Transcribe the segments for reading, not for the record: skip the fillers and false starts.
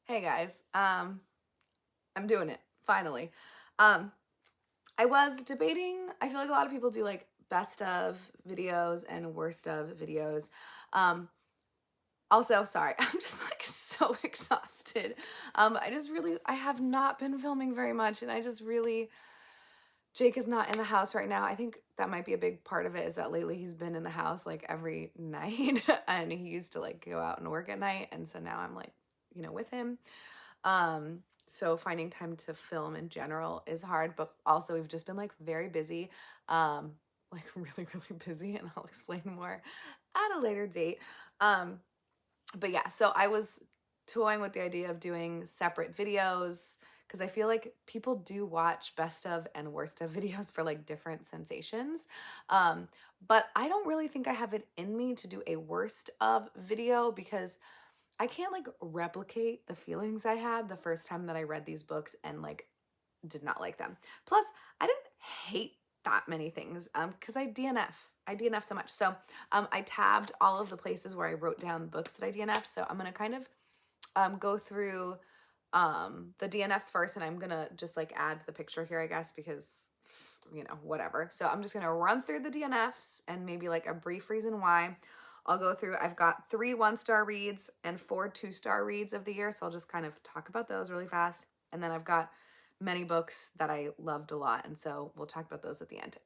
Hey guys, I'm doing it finally. Um, I was debating. I feel like a lot of people do like best of videos and worst of videos. Um, Also, sorry, I'm just like so exhausted. I have not been filming very much, and Jake is not in the house right now. I think that might be a big part of it is that lately he's been in the house like every night, and he used to like go out and work at night, and so now I'm like, with him. So finding time to film in general is hard, but also we've just been like very busy, like really, really busy, and I'll explain more at a later date. Um, but yeah, so I was toying with the idea of doing separate videos because I feel like people do watch best of and worst of videos for like different sensations. Um, but I don't really think I have it in me to do a worst of video because I can't like replicate the feelings I had the first time that I read these books and like did not like them. Plus, I didn't hate that many things because I DNF. I DNF so much. So I tabbed all of the places where I wrote down books that I DNF. So I'm going to kind of go through the DNFs first, and I'm going to just like add the picture here, I guess, because whatever. So I'm just going to run through the DNFs and maybe like a brief reason why. I'll go through, I've got 3 1-star reads and 4 2-star reads of the year. So I'll just kind of talk about those really fast. And then I've got many books that I loved a lot. And so we'll talk about those at the end.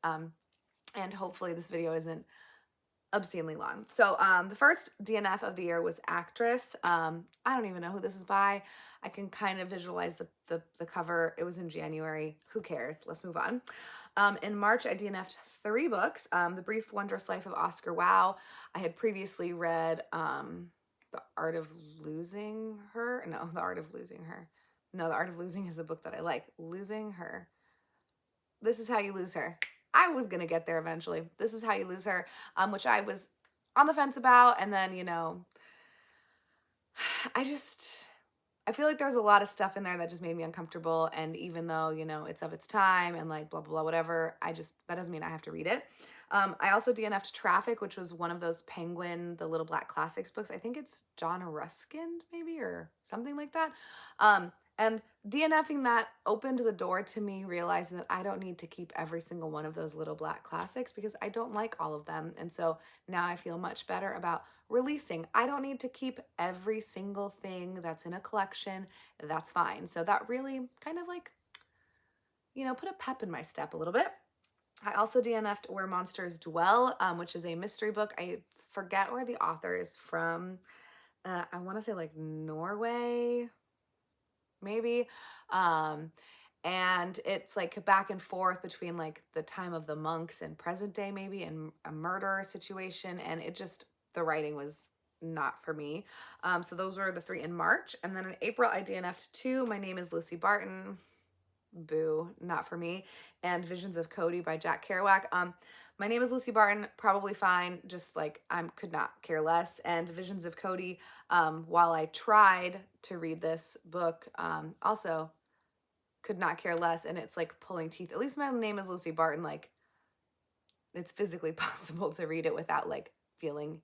And hopefully this video isn't obscenely long. So the first DNF of the year was Actress. I don't even know who this is by. I can kind of visualize the cover. It was in January. Who cares? Let's move on. In March, I DNF'd 3 books. The Brief Wondrous Life of Oscar Wilde. I had previously read The Art of Losing Her. No, The Art of Losing Her. No, The Art of Losing is a book that I like. Losing Her. This is How You Lose Her. I was going to get there eventually. This is How You Lose Her, which I was on the fence about. And then, I feel like there was a lot of stuff in there that just made me uncomfortable. And even though, it's of its time and like blah, blah, blah, whatever, that doesn't mean I have to read it. I also DNF'd Traffic, which was one of those Penguin, the Little Black Classics books. I think it's John Ruskin, maybe, or something like that. And DNFing that opened the door to me realizing that I don't need to keep every single one of those Little Black Classics because I don't like all of them. And so now I feel much better about releasing. I don't need to keep every single thing that's in a collection. That's fine. So that really kind of like, put a pep in my step a little bit. I also DNF'd Where Monsters Dwell, which is a mystery book. I forget where the author is from. I want to say like Norway, maybe. And it's like back and forth between like the time of the monks and present day, maybe, and a murder situation. And the writing was not for me. So those were the 3 in March. And then in April, I DNF'd 2. My Name is Lucy Barton. Boo, not for me. And Visions of Cody by Jack Kerouac. My Name is Lucy Barton, probably fine. Just like I could not care less. And Visions of Cody, while I tried to read this book, also could not care less. And it's like pulling teeth. At least My Name is Lucy Barton, like it's physically possible to read it without like feeling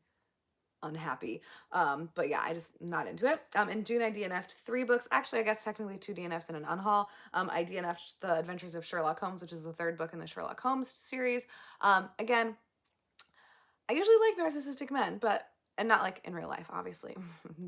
unhappy. But yeah, I just not into it. In June, I DNF'd 3 books. Actually, I guess technically 2 DNFs and an unhaul. I DNF'd The Adventures of Sherlock Holmes, which is the 3rd book in the Sherlock Holmes series. Again, I usually like narcissistic men, and not like in real life, obviously,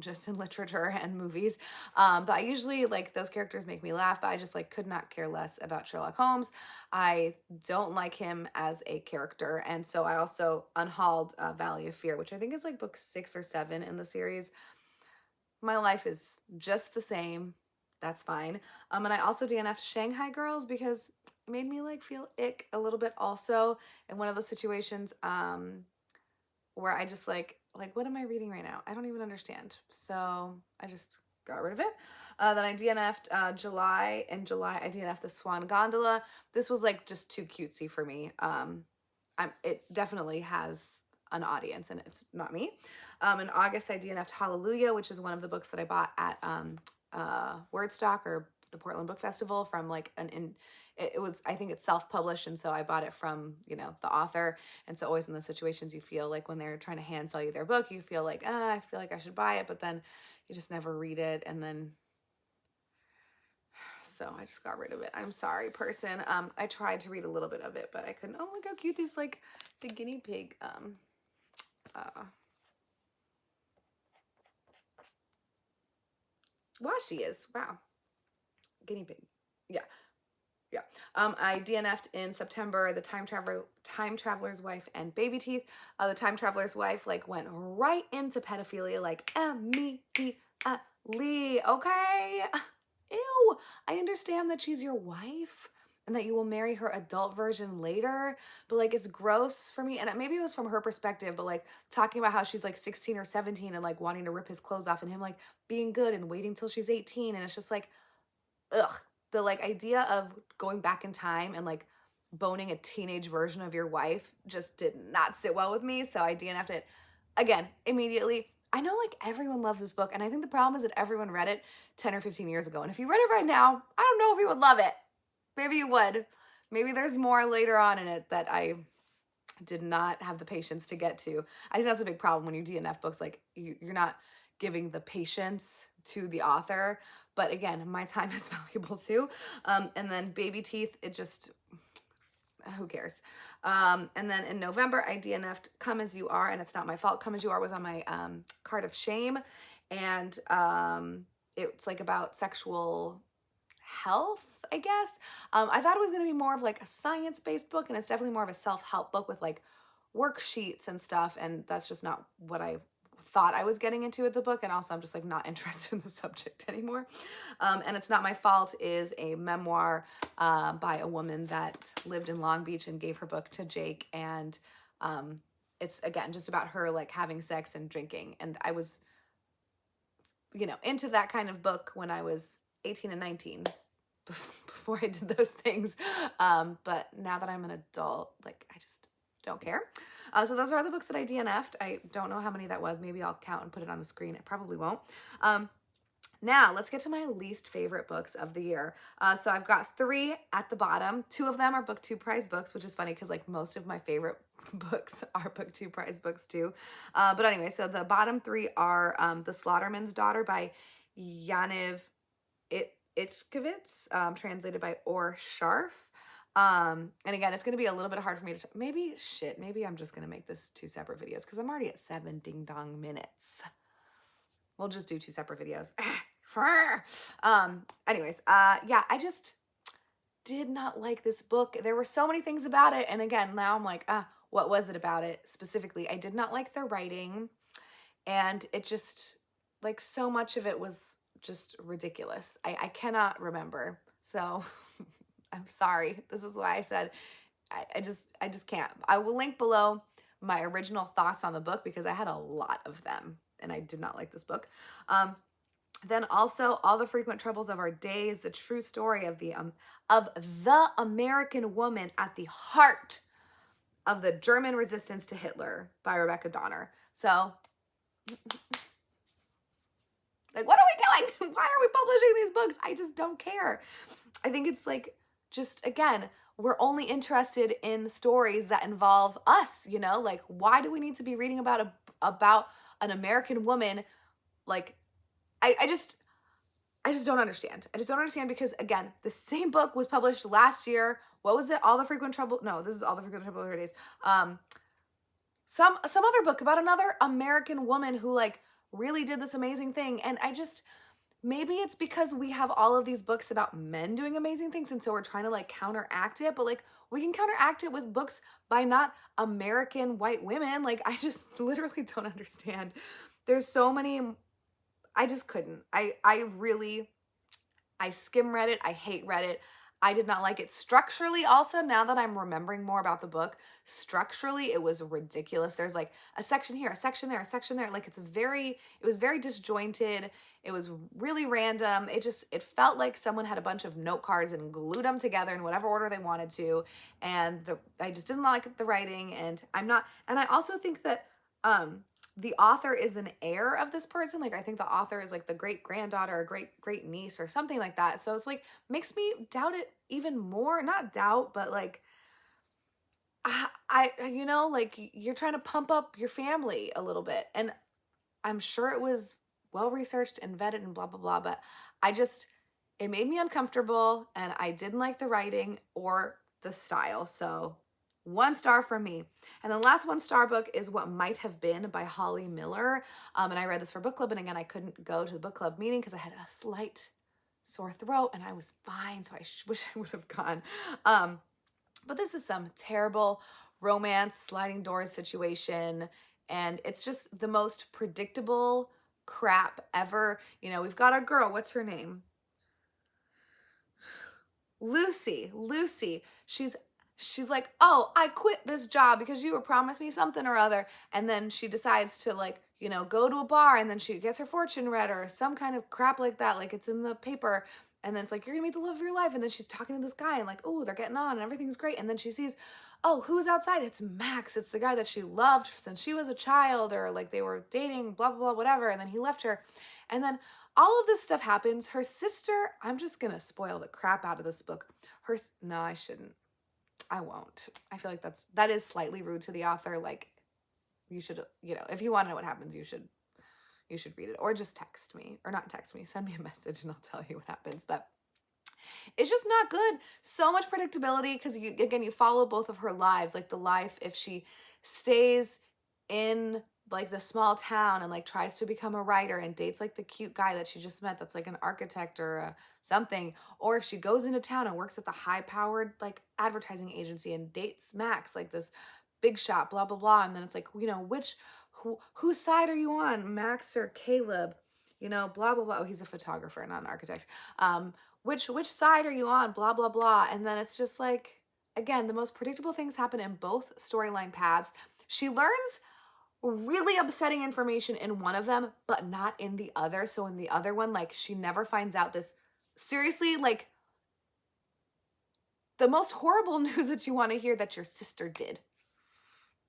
just in literature and movies. But I usually like those characters make me laugh, but I just like could not care less about Sherlock Holmes. I don't like him as a character. And so I also unhauled Valley of Fear, which I think is like book 6 or 7 in the series. My life is just the same. That's fine. And I also DNF'd Shanghai Girls because it made me like feel ick a little bit also in one of those situations where I just like what am I reading right now? I don't even understand. So I just got rid of it. Then I DNF'd July. In July, I DNF'd The Swan Gondola. This was like just too cutesy for me. It definitely has an audience and it's not me. In August, I DNF'd Hallelujah, which is one of the books that I bought at Wordstock or the Portland Book Festival from like it was, I think it's self-published, and so I bought it from, the author. And so always in those situations you feel like when they're trying to hand sell you their book, you feel like, I feel like I should buy it, but then you just never read it, and then so I just got rid of it. I'm sorry, person. I tried to read a little bit of it, but I couldn't. Oh, look how cute these, like, the guinea pig, washi is. Wow. Guinea pig. Yeah. Yeah. I DNF'd in September, The Time Traveler's Wife, and Baby Teeth. The Time Traveler's Wife, like, went right into pedophilia, like, immediately. Okay? Ew. I understand that she's your wife and that you will marry her adult version later, but, like, it's gross for me. And maybe it was from her perspective, but, like, talking about how she's, like, 16 or 17 and, like, wanting to rip his clothes off and him, like, being good and waiting till she's 18. And it's just like, ugh. The, like, idea of going back in time and, like, boning a teenage version of your wife just did not sit well with me. So I DNF'd it again immediately. I know, like, everyone loves this book, and I think the problem is that everyone read it 10 or 15 years ago. And if you read it right now, I don't know if you would love it. Maybe you would. Maybe there's more later on in it that I did not have the patience to get to. I think that's a big problem when you DNF books. Like, you're not giving the patience to the author. But again, my time is valuable too. And then Baby Teeth, it just, who cares? And then in November, I DNF'd Come As You Are, and It's Not My Fault. Come As You Are was on my card of shame. And it's, like, about sexual health, I guess. I thought it was going to be more of, like, a science-based book, and it's definitely more of a self-help book with, like, worksheets and stuff, and that's just not what I thought I was getting into with the book. And also I'm just, like, not interested in the subject anymore. And It's Not My Fault is a memoir by a woman that lived in Long Beach and gave her book to Jake. And it's, again, just about her, like, having sex and drinking. And I was, you know, into that kind of book when I was 18 and 19 before I did those things. But now that I'm an adult, like, I just don't care. So those are the books that I DNF'd. I don't know how many that was. Maybe I'll count and put it on the screen. It probably won't. Now let's get to my least favorite books of the year. So I've got 3 at the bottom. 2 of them are BookTube prize books, which is funny because, like, most of my favorite books are BookTube prize books too. But anyway, so the bottom 3 are The Slaughterman's Daughter by Yaniv Itzkovitz, translated by Or Sharf. And again, it's going to be a little bit hard for me to, maybe I'm just going to make this 2 separate videos because I'm already at 7 ding dong minutes. We'll just do 2 separate videos. Anyways, yeah, I just did not like this book. There were so many things about it. And again, now I'm like, what was it about it specifically? I did not like the writing, and it just, like, so much of it was just ridiculous. I cannot remember. So I'm sorry. This is why I said I just can't. I will link below my original thoughts on the book because I had a lot of them and I did not like this book. Then also All the Frequent Troubles of Our Days, the true story of the American woman at the heart of the German resistance to Hitler by Rebecca Donner. So, like, what are we doing? Why are we publishing these books? I just don't care. I think it's, like, just, again, we're only interested in stories that involve us, you know? Like, why do we need to be reading about an American woman? Like, I just don't understand. I just don't understand because, again, the same book was published last year. What was it? All the Frequent Trouble? No, this is All the Frequent Trouble of Her Days. Some other book about another American woman who, like, really did this amazing thing. And I just, maybe it's because we have all of these books about men doing amazing things, and so we're trying to, like, counteract it. But, like, we can counteract it with books by not American white women. Like, I just literally don't understand. There's so many. I just couldn't. I skim read it. I hate read it. I did not like it structurally. Also, now that I'm remembering more about the book, structurally, it was ridiculous. There's, like, a section here, a section there, a section there. Like, it was very disjointed. It was really random. It felt like someone had a bunch of note cards and glued them together in whatever order they wanted to. And I just didn't like the writing, and I also think that, the author is an heir of this person. Like, I think the author is, like, the great granddaughter or great niece or something like that. So it's, like, makes me doubt it even more. Not doubt, but, like, I you know, like, you're trying to pump up your family a little bit. And I'm sure it was well researched and vetted and blah, blah, blah. But it made me uncomfortable, and I didn't like the writing or the style. So 1 star from me. And the last 1 star book is What Might Have Been by Holly Miller. And I read this for book club, and again, I couldn't go to the book club meeting because I had a slight sore throat and I was fine. So I wish I would have gone. But this is some terrible romance, sliding doors situation. And it's just the most predictable crap ever. You know, we've got our girl. What's her name? Lucy. She's like, oh, I quit this job because you were promised me something or other. And then she decides to, like, you know, go to a bar, and then she gets her fortune read or some kind of crap like that. Like, it's in the paper. And then it's like, you're gonna meet the love of your life. And then she's talking to this guy, and like, oh, they're getting on and everything's great. And then she sees, oh, who's outside? It's Max. It's the guy that she loved since she was a child, or like they were dating, blah, blah, blah, whatever. And then he left her. And then all of this stuff happens. Her sister, I'm just gonna spoil the crap out of this book. No, I shouldn't. I won't. I feel like that is slightly rude to the author. Like, you should, you know, if you want to know what happens, you should read it, or just text me, or not text me, send me a message and I'll tell you what happens. But it's just not good. So much predictability, because you follow both of her lives, like the life if she stays in like the small town and like tries to become a writer and dates like the cute guy that she just met that's like an architect or something, or if she goes into town and works at the high-powered like advertising agency and dates Max, like this big shot, blah blah blah. And then it's like, you know, whose side are you on, Max or Caleb? You know, blah blah blah. Oh, he's a photographer, not an architect. Which side are you on? Blah blah blah. And then it's just like, again, the most predictable things happen in both storyline paths. She learns really upsetting information in one of them, but not in the other. So in the other one, like, she never finds out this, seriously, like, the most horrible news that you want to hear that your sister did.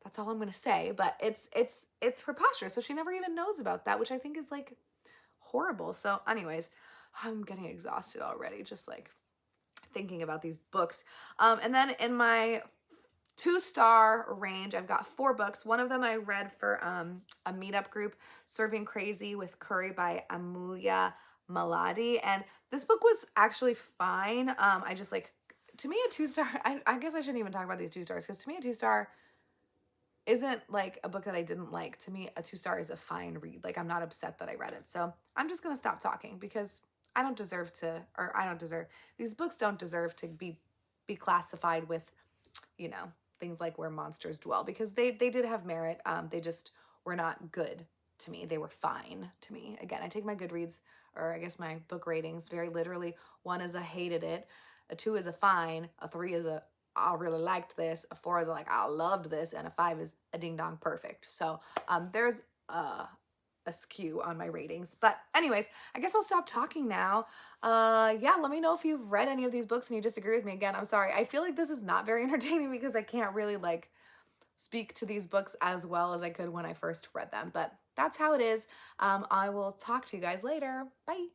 That's all I'm going to say. But it's preposterous. So she never even knows about that, which I think is like horrible. So anyways, I'm getting exhausted already, just like thinking about these books. And then in my 2-star range, I've got 4 books. One of them I read for a meetup group, Serving Crazy with Curry by Amulia Maladi. And this book was actually fine. I just like, to me, a 2-star, I guess I shouldn't even talk about these 2 stars, because to me, a 2-star isn't like a book that I didn't like. To me, a 2-star is a fine read. Like, I'm not upset that I read it. So I'm just going to stop talking, because these books don't deserve to be classified with, you know, things like Where Monsters Dwell, because they did have merit. They just were not good to me. They were fine to me. Again, I take my Goodreads, or I guess my book ratings, very literally. 1 is a hated it, a 2 is a fine, a 3 is a I really liked this, a 4 is a like I loved this, and a 5 is a ding dong perfect. So there's a skew on my ratings. But anyways, I guess I'll stop talking now. Yeah, let me know if you've read any of these books and you disagree with me. Again, I'm sorry. I feel like this is not very entertaining because I can't really like speak to these books as well as I could when I first read them. But that's how it is. I will talk to you guys later. Bye.